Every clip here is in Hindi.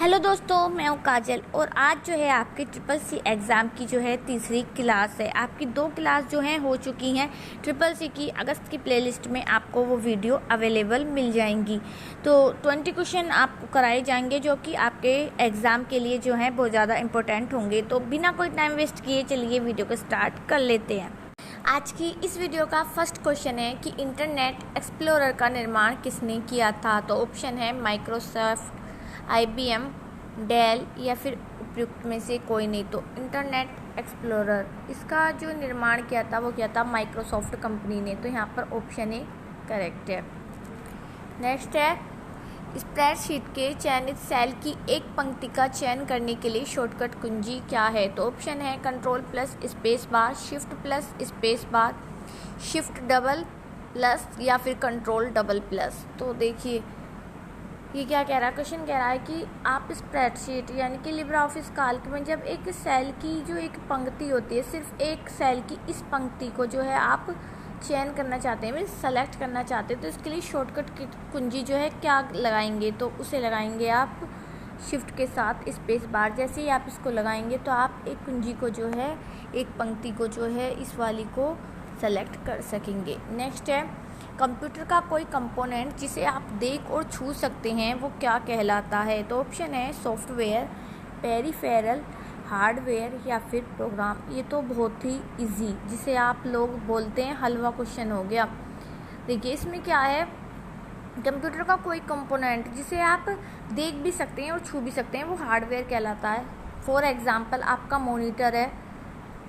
हेलो दोस्तों, मैं हूँ काजल और आज जो है आपके ट्रिपल सी एग्ज़ाम की जो है तीसरी क्लास है। आपकी 2 क्लास जो हैं हो चुकी हैं। ट्रिपल सी की अगस्त की प्लेलिस्ट में आपको वो वीडियो अवेलेबल मिल जाएंगी। तो 20 क्वेश्चन आपको कराए जाएंगे जो कि आपके एग्ज़ाम के लिए जो है बहुत ज़्यादा इंपॉर्टेंट होंगे। तो बिना कोई टाइम वेस्ट किए चलिए वीडियो को स्टार्ट कर लेते हैं। आज की इस वीडियो का फर्स्ट क्वेश्चन है कि इंटरनेट एक्सप्लोरर का निर्माण किसने किया था। तो ऑप्शन है माइक्रोसॉफ्ट, IBM, डेल या फिर उपयुक्त में से कोई नहीं। तो इंटरनेट एक्सप्लोरर इसका जो निर्माण किया था वो किया था माइक्रोसॉफ्ट कंपनी ने। तो यहाँ पर ऑप्शन ए करेक्ट है। नेक्स्ट है स्प्रेडशीट के चयनित सेल की एक पंक्ति का चयन करने के लिए शॉर्टकट कुंजी क्या है। तो ऑप्शन है control plus space bar, shift plus space bar, shift double plus या फिर कंट्रोल डबल प्लस। तो देखिए ये क्या कह रहा है, क्वेश्चन कह रहा है कि आप स्प्रेडशीट यानी कि लिब्रा ऑफिस कैल्क में जब एक सेल की जो एक पंक्ति होती है, सिर्फ एक सेल की इस पंक्ति को जो है आप चयन करना चाहते हैं, मीन्स सेलेक्ट करना चाहते हैं, तो इसके लिए शॉर्टकट की कुंजी जो है क्या लगाएंगे। तो उसे लगाएंगे आप शिफ्ट के साथ स्पेस बार। जैसे ही आप इसको लगाएंगे तो आप एक कुंजी को जो है, एक पंक्ति को जो है इस वाली को सेलेक्ट कर सकेंगे। नेक्स्ट है कंप्यूटर का कोई कंपोनेंट जिसे आप देख और छू सकते हैं वो क्या कहलाता है। तो ऑप्शन है सॉफ्टवेयर, पेरिफेरल, हार्डवेयर या फिर प्रोग्राम। ये तो बहुत ही इजी, जिसे आप लोग बोलते हैं हलवा क्वेश्चन हो गया। देखिए इसमें क्या है, कंप्यूटर का कोई कंपोनेंट जिसे आप देख भी सकते हैं और छू भी सकते हैं वो हार्डवेयर कहलाता है। फॉर एग्जाम्पल आपका मॉनिटर है,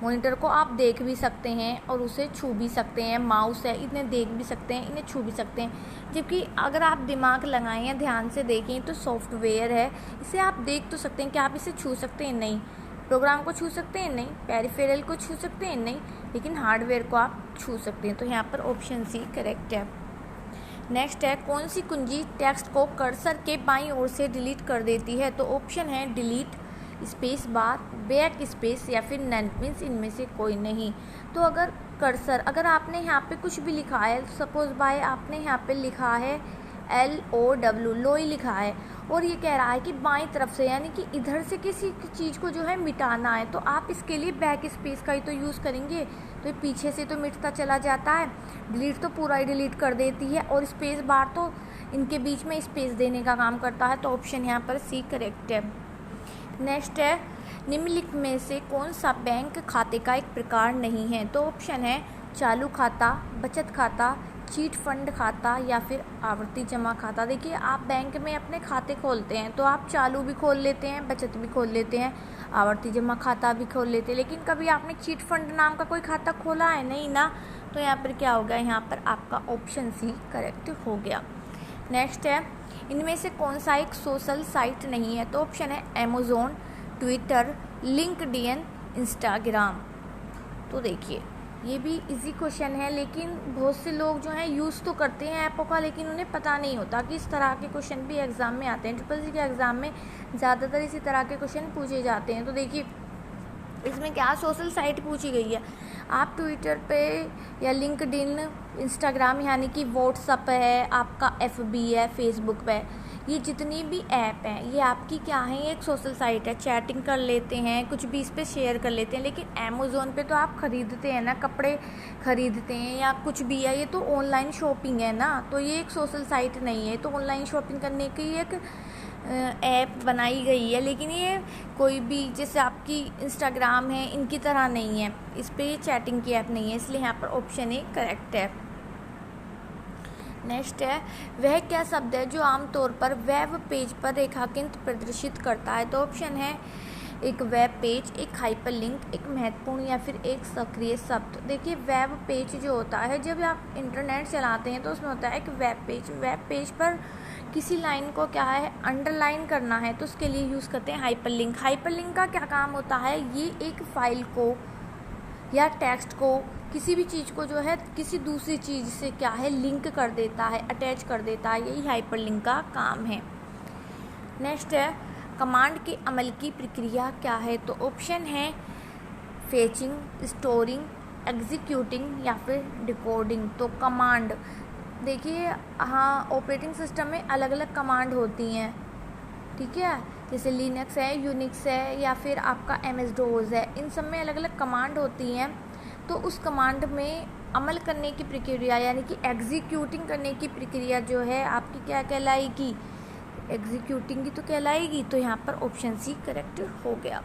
मॉनिटर को आप देख भी सकते हैं और उसे छू भी सकते हैं। माउस है, इन्हें देख भी सकते हैं, इन्हें छू भी सकते हैं। जबकि अगर आप दिमाग लगाएं या ध्यान से देखें तो सॉफ्टवेयर है, इसे आप देख तो सकते हैं, क्या आप इसे छू सकते हैं? नहीं। प्रोग्राम को छू सकते हैं? नहीं। पेरिफेरल को छू सकते हैं? नहीं। लेकिन हार्डवेयर को आप छू सकते हैं। तो यहाँ पर ऑप्शन सी करेक्ट है। नेक्स्ट है कौन सी कुंजी टेक्स्ट को कर्सर के बाईं ओर से डिलीट कर देती है। तो ऑप्शन है delete, space bar, back space या फिर नन, मीन्स इनमें से कोई नहीं। तो अगर कर्सर, अगर आपने यहाँ पे कुछ भी लिखा है, सपोज बाय आपने यहाँ पे लिखा है LOW, लोई लिखा है, और ये कह रहा है कि बाईं तरफ से यानी कि इधर से किसी चीज़ को जो है मिटाना है, तो आप इसके लिए बैक स्पेस का ही तो यूज़ करेंगे। तो ये पीछे से तो मिटता चला जाता है, डिलीट तो पूरा ही डिलीट कर देती है, और स्पेस बार तो इनके बीच में स्पेस देने का काम करता है। तो ऑप्शन यहाँ पर सी करेक्ट है। नेक्स्ट है निम्नलिखित में से कौन सा बैंक खाते का एक प्रकार नहीं है। तो ऑप्शन है चालू खाता, बचत खाता, चीट फंड खाता या फिर आवर्ती जमा खाता। देखिए आप बैंक में अपने खाते खोलते हैं तो आप चालू भी खोल लेते हैं, बचत भी खोल लेते हैं, आवर्ती जमा खाता भी खोल लेते हैं, लेकिन कभी आपने चीट फंड नाम का कोई खाता खोला है? नहीं ना। तो यहाँ पर क्या हो गया, यहाँ पर आपका ऑप्शन सी करेक्ट हो गया। नेक्स्ट है इनमें से कौन सा एक सोशल साइट नहीं है। तो ऑप्शन है अमेज़न, ट्विटर, लिंक्डइन, इंस्टाग्राम। तो देखिए ये भी इजी क्वेश्चन है, लेकिन बहुत से लोग जो हैं यूज़ तो करते हैं ऐपों का, लेकिन उन्हें पता नहीं होता कि इस तरह के क्वेश्चन भी एग्ज़ाम में आते हैं। ट्रिपल सी के एग्ज़ाम में ज़्यादातर इसी तरह के क्वेश्चन पूछे जाते हैं। तो देखिए इसमें क्या सोशल साइट पूछी गई है। आप ट्विटर पे या लिंक्डइन, इंस्टाग्राम यानी कि व्हाट्सअप है, आपका FB है, फेसबुक पे, ये जितनी भी ऐप हैं ये आपकी क्या है, ये एक सोशल साइट है। चैटिंग कर लेते हैं, कुछ भी इस पर शेयर कर लेते हैं। लेकिन अमेज़न पे तो आप ख़रीदते हैं ना, कपड़े ख़रीदते हैं या कुछ भी है, ये तो ऑनलाइन शॉपिंग है ना। तो ये एक सोशल साइट नहीं है, तो ऑनलाइन शॉपिंग करने की एक ऐप बनाई गई है, लेकिन ये कोई भी जैसे आपकी इंस्टाग्राम है इनकी तरह नहीं है, इस पर चैटिंग की ऐप नहीं है, इसलिए यहाँ पर ऑप्शन ए करेक्ट है। नेक्स्ट है वह क्या शब्द है जो आमतौर पर वेब पेज पर रेखांकित प्रदर्शित करता है। तो ऑप्शन है एक वेब पेज, एक हाइपरलिंक, एक महत्वपूर्ण या फिर एक सक्रिय शब्द। देखिए वेब पेज जो होता है, जब आप इंटरनेट चलाते हैं तो उसमें होता है एक वेब पेज। वेब पेज पर किसी लाइन को क्या है अंडरलाइन करना है तो उसके लिए यूज़ करते हैं हाइपरलिंक। हाइपरलिंक का क्या काम होता है, ये एक फाइल को या टेक्स्ट को, किसी भी चीज़ को जो है किसी दूसरी चीज़ से क्या है लिंक कर देता है, अटैच कर देता है, यही हाइपरलिंक का काम है। नेक्स्ट है कमांड के अमल की प्रक्रिया क्या है। तो ऑप्शन है फेचिंग, स्टोरिंग, एग्जीक्यूटिंग या फिर डिकोडिंग। तो कमांड देखिए, हाँ ऑपरेटिंग सिस्टम में अलग अलग कमांड होती हैं, ठीक है। जैसे लिनक्स है, यूनिक्स है, या फिर आपका MS DOS है, इन सब में अलग अलग कमांड होती हैं। तो उस कमांड में अमल करने की प्रक्रिया यानी कि एग्जीक्यूटिंग करने की प्रक्रिया जो है आपकी क्या कहलाएगी, एग्जीक्यूटिंग की तो कहलाएगी। तो यहाँ पर ऑप्शन सी करेक्ट हो गया।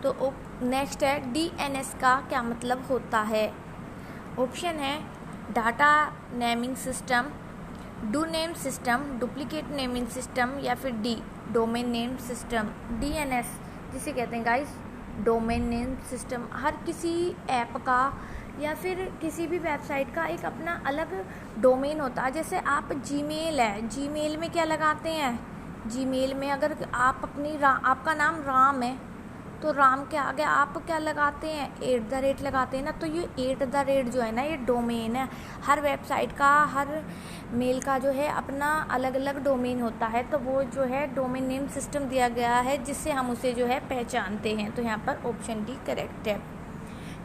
तो नेक्स्ट है DNS का क्या मतलब होता है। ऑप्शन है data naming system, do name system, duplicate naming system, या फिर D domain name system. DNS जिसे कहते हैं गाइस डोमेन नेम सिस्टम, हर किसी ऐप का या फिर किसी भी वेबसाइट का एक अपना अलग डोमेन होता है। जैसे आप जीमेल है, जीमेल में क्या लगाते हैं, जीमेल में अगर आप आपका नाम राम है तो राम के आगे आप क्या लगाते हैं, @ लगाते हैं ना। तो ये @ जो है ना, ये डोमेन है। हर वेबसाइट का, हर मेल का जो है अपना अलग अलग डोमेन होता है। तो वो जो है डोमेन नेम सिस्टम दिया गया है जिससे हम उसे जो है पहचानते हैं। तो यहाँ पर ऑप्शन डी करेक्ट है।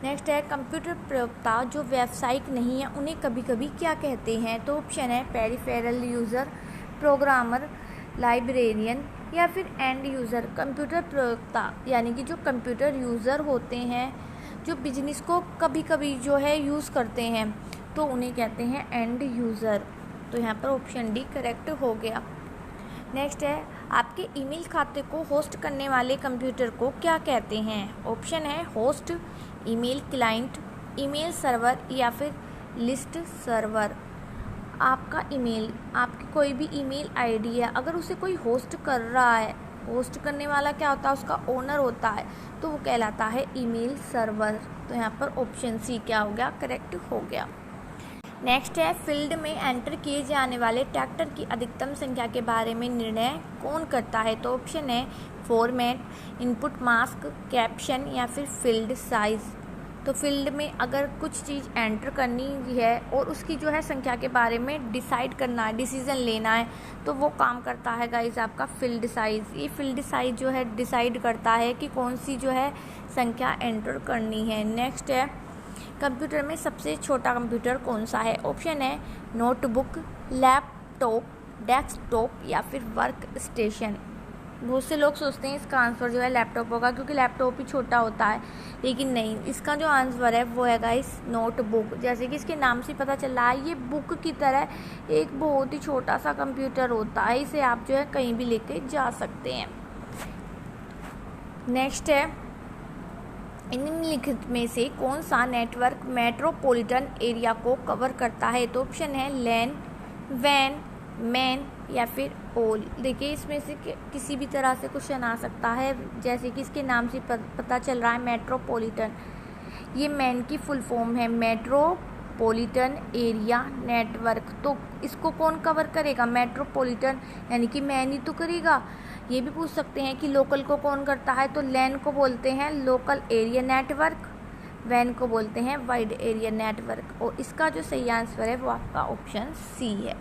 नेक्स्ट है कंप्यूटर प्रयोक्ता जो व्यावसायिक नहीं है उन्हें कभी कभी क्या कहते हैं। तो ऑप्शन है पेरिफेरल यूज़र, प्रोग्रामर, लाइब्रेरियन, या फिर एंड यूज़र। कंप्यूटर प्रयोक्ता यानी कि जो कंप्यूटर यूज़र होते हैं, जो बिजनेस को कभी कभी जो है यूज़ करते हैं, तो उन्हें कहते हैं एंड यूज़र। तो यहाँ पर ऑप्शन डी करेक्ट हो गया। नेक्स्ट है आपके ईमेल खाते को होस्ट करने वाले कंप्यूटर को क्या कहते हैं। ऑप्शन है host, email client, email server, या फिर लिस्ट सर्वर। आपका ईमेल, आपकी कोई भी ईमेल आईडी है, अगर उसे कोई होस्ट कर रहा है, होस्ट करने वाला क्या होता है, उसका ओनर होता है, तो वो कहलाता है ईमेल सर्वर। तो यहाँ पर ऑप्शन सी क्या हो गया, करेक्ट हो गया। नेक्स्ट है फील्ड में एंटर किए जाने वाले ट्रैक्टर की अधिकतम संख्या के बारे में निर्णय कौन करता है। तो ऑप्शन है फॉर्मेट, इनपुट मास्क, कैप्शन, या फिर फील्ड साइज। तो फील्ड में अगर कुछ चीज़ एंटर करनी है और उसकी जो है संख्या के बारे में डिसाइड करना है, डिसीजन लेना है, तो वो काम करता है गाइस आपका फील्ड साइज। ये फील्ड साइज जो है डिसाइड करता है कि कौन सी जो है संख्या एंटर करनी है। नेक्स्ट है कंप्यूटर में सबसे छोटा कंप्यूटर कौन सा है। ऑप्शन है नोटबुक, लैपटॉप, डेस्कटॉप, या फिर वर्क स्टेशन। बहुत से लोग सोचते हैं इसका आंसर जो है लैपटॉप होगा क्योंकि लैपटॉप ही छोटा होता है, लेकिन नहीं, इसका जो आंसर है वो है गाइस नोटबुक। जैसे कि इसके नाम से पता चल रहा है, ये बुक की तरह एक बहुत ही छोटा सा कंप्यूटर होता है। इसे आप जो है कहीं भी लेके जा सकते हैं। नेक्स्ट है निम्नलिखित में से कौन सा नेटवर्क मेट्रोपॉलिटन एरिया को कवर करता है। तो ऑप्शन है लैन, वैन, मैन, या फिर ओल। देखिए इसमें से किसी भी तरह से क्वेश्चन आ सकता है, जैसे कि इसके नाम से पता चल रहा है मेट्रोपॉलिटन। ये मैन की फुल फॉर्म है मेट्रोपॉलिटन एरिया नेटवर्क। तो इसको कौन कवर करेगा, मेट्रोपॉलिटन यानी कि मैन ही तो करेगा। ये भी पूछ सकते हैं कि लोकल को कौन करता है, तो लैन को बोलते हैं लोकल एरिया नेटवर्क, वैन को बोलते हैं वाइड एरिया नेटवर्क। और इसका जो सही आंसर है वो आपका ऑप्शन सी है।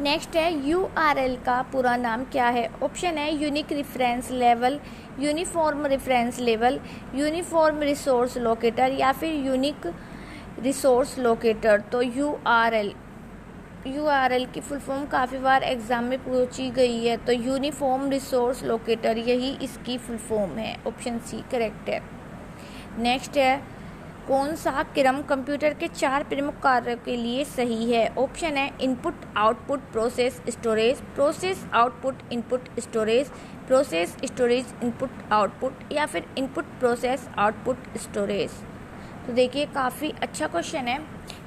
नेक्स्ट है URL का पूरा नाम क्या है। ऑप्शन है unique reference level, uniform reference level, uniform resource locator, या फिर यूनिक रिसोर्स लोकेटर। तो URL की फुल फॉर्म काफ़ी बार एग्जाम में पूछी गई है, तो यूनिफॉर्म रिसोर्स लोकेटर यही इसकी फुल फॉर्म है। ऑप्शन सी करेक्ट है। नेक्स्ट है कौन सा क्रम कंप्यूटर के 4 प्रमुख कार्यों के लिए सही है। ऑप्शन है input output process storage, process output input storage, process storage input output, या फिर इनपुट प्रोसेस आउटपुट स्टोरेज। तो देखिए काफ़ी अच्छा क्वेश्चन है।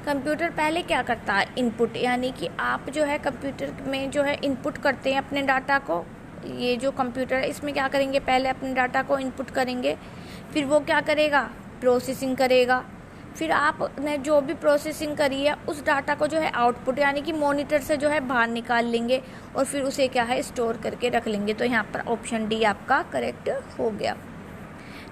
कंप्यूटर पहले क्या करता है, इनपुट, यानी कि आप जो है कंप्यूटर में जो है इनपुट करते हैं अपने डाटा को। ये जो कंप्यूटर है इसमें क्या करेंगे, पहले अपने डाटा को इनपुट करेंगे, फिर वो क्या करेगा, प्रोसेसिंग करेगा। फिर आपने जो भी प्रोसेसिंग करी है उस डाटा को जो है आउटपुट यानी कि मॉनिटर से जो है बाहर निकाल लेंगे और फिर उसे क्या है स्टोर करके रख लेंगे। तो यहाँ पर ऑप्शन डी आपका करेक्ट हो गया।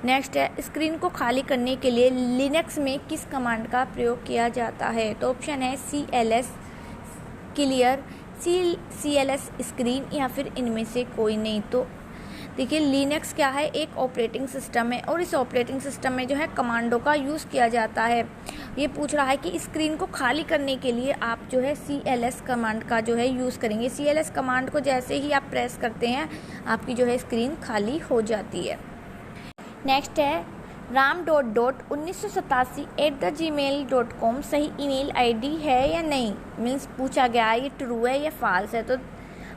नेक्स्ट है स्क्रीन को खाली करने के लिए लिनक्स में किस कमांड का प्रयोग किया जाता है। तो ऑप्शन है CLS क्लियर, CLS स्क्रीन, या फिर इनमें से कोई नहीं। तो देखिए लिनक्स क्या है, एक ऑपरेटिंग सिस्टम है और इस ऑपरेटिंग सिस्टम में जो है कमांडो का यूज़ किया जाता है। ये पूछ रहा है कि स्क्रीन को खाली करने के लिए आप जो है CLS कमांड का जो है यूज़ करेंगे। CLS कमांड को जैसे ही आप प्रेस करते हैं आपकी जो है स्क्रीन खाली हो जाती है। नेक्स्ट है ram.1987@gmail.com सही ईमेल आईडी है या नहीं, मीन्स पूछा गया है ये ट्रू है या फॉल्स है। तो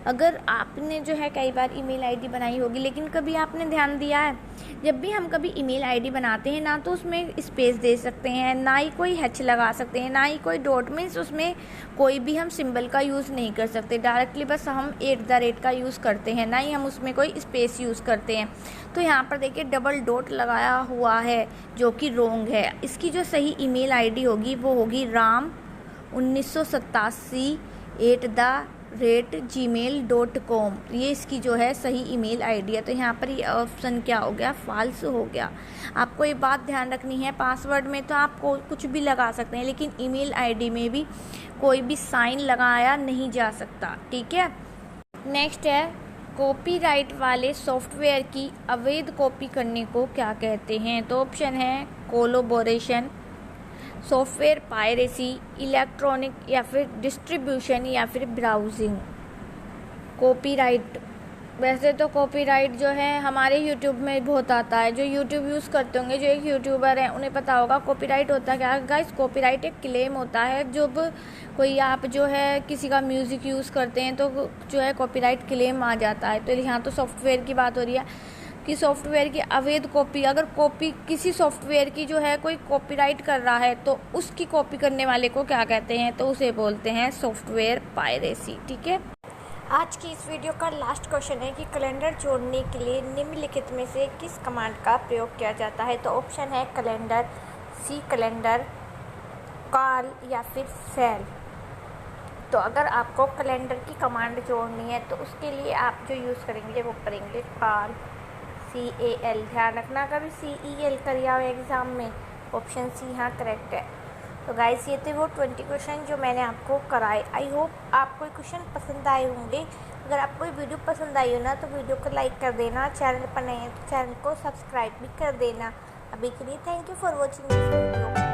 अगर आपने जो है कई बार ईमेल आईडी बनाई होगी, लेकिन कभी आपने ध्यान दिया है जब भी हम कभी ईमेल आईडी बनाते हैं ना तो उसमें स्पेस दे सकते हैं, ना ही कोई हैच लगा सकते हैं, ना ही कोई डॉट, मीन्स उसमें कोई भी हम सिंबल का यूज़ नहीं कर सकते, डायरेक्टली बस हम @ का यूज़ करते हैं, ना ही हम उसमें कोई स्पेस यूज़ करते हैं। तो यहाँ पर देखिए डबल डॉट लगाया हुआ है जो कि रॉन्ग है। इसकी जो सही ईमेल आईडी होगी वो होगी ram1987@gmail.com। ये इसकी जो है सही ईमेल आईडी है। तो यहाँ पर ये ऑप्शन क्या हो गया, फॉल्स हो गया। आपको ये बात ध्यान रखनी है, पासवर्ड में तो आप कुछ भी लगा सकते हैं लेकिन ईमेल आईडी में भी कोई भी साइन लगाया नहीं जा सकता, ठीक है। नेक्स्ट है कॉपीराइट वाले सॉफ्टवेयर की अवैध कॉपी करने को क्या कहते हैं। तो ऑप्शन है कोलैबोरेशन, सॉफ्टवेयर पायरेसी, इलेक्ट्रॉनिक या फिर डिस्ट्रीब्यूशन या फिर ब्राउजिंग। कॉपीराइट, वैसे तो कॉपीराइट जो है हमारे यूट्यूब में बहुत आता है, जो यूट्यूब यूज़ करते होंगे, जो एक यूट्यूबर हैं उन्हें पता होगा कॉपीराइट होता क्या है। गाइस कॉपीराइट एक क्लेम होता है, जब कोई आप जो है किसी का म्यूज़िक यूज़ करते हैं तो जो है कॉपीराइट क्लेम आ जाता है। तो यहाँ तो सॉफ्टवेयर की बात हो रही है कि सॉफ्टवेयर की अवैध कॉपी, अगर कॉपी किसी सॉफ्टवेयर की जो है कोई कॉपीराइट कर रहा है तो उसकी कॉपी करने वाले को क्या कहते हैं, तो उसे बोलते हैं सॉफ्टवेयर पायरेसी, ठीक है। आज की इस वीडियो का लास्ट क्वेश्चन है कि कैलेंडर जोड़ने के लिए निम्नलिखित में से किस कमांड का प्रयोग किया जाता है। तो ऑप्शन है कैलेंडर, सी कैलेंडर, कॉल या फिर सेल। तो अगर आपको कैलेंडर की कमांड जोड़नी है तो उसके लिए आप जो यूज़ करेंगे वो करेंगे कॉल, CAL। ध्यान रखना कभी CEL करिए हो एग्ज़ाम में, ऑप्शन सी यहाँ करेक्ट है। तो गाइस ये थे वो 20 क्वेश्चन जो मैंने आपको कराए। आई होप आपको क्वेश्चन पसंद आए होंगे। अगर आपको ये वीडियो पसंद आई हो ना तो वीडियो को लाइक कर देना, चैनल पर नए हैं तो चैनल को सब्सक्राइब भी कर देना। अभी के लिए thank you for watching this video.